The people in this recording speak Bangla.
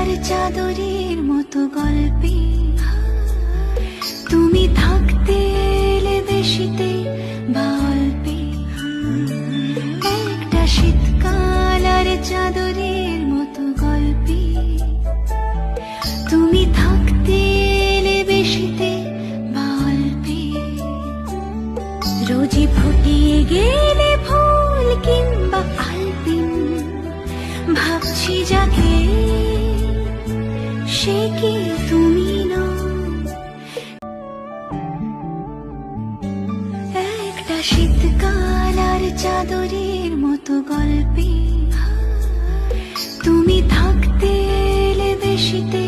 কালার চাদরের মতো গল্পে তুমি থাকতে এলে বেশিতে বা অল্পে। একটা শীতকাল আর চাদরের মতো গল্পে তুমি থাকতে এলে বেশিতে বা অল্পে। রোজই ফুটিয়ে গেলে ফুল কিংবা আলপিন, ভাবছি যাকে সে কি তুমি নও। একটা শীতকাল আর চাদরের মতো গল্পে তুমি থাকতে এলে বেশিতে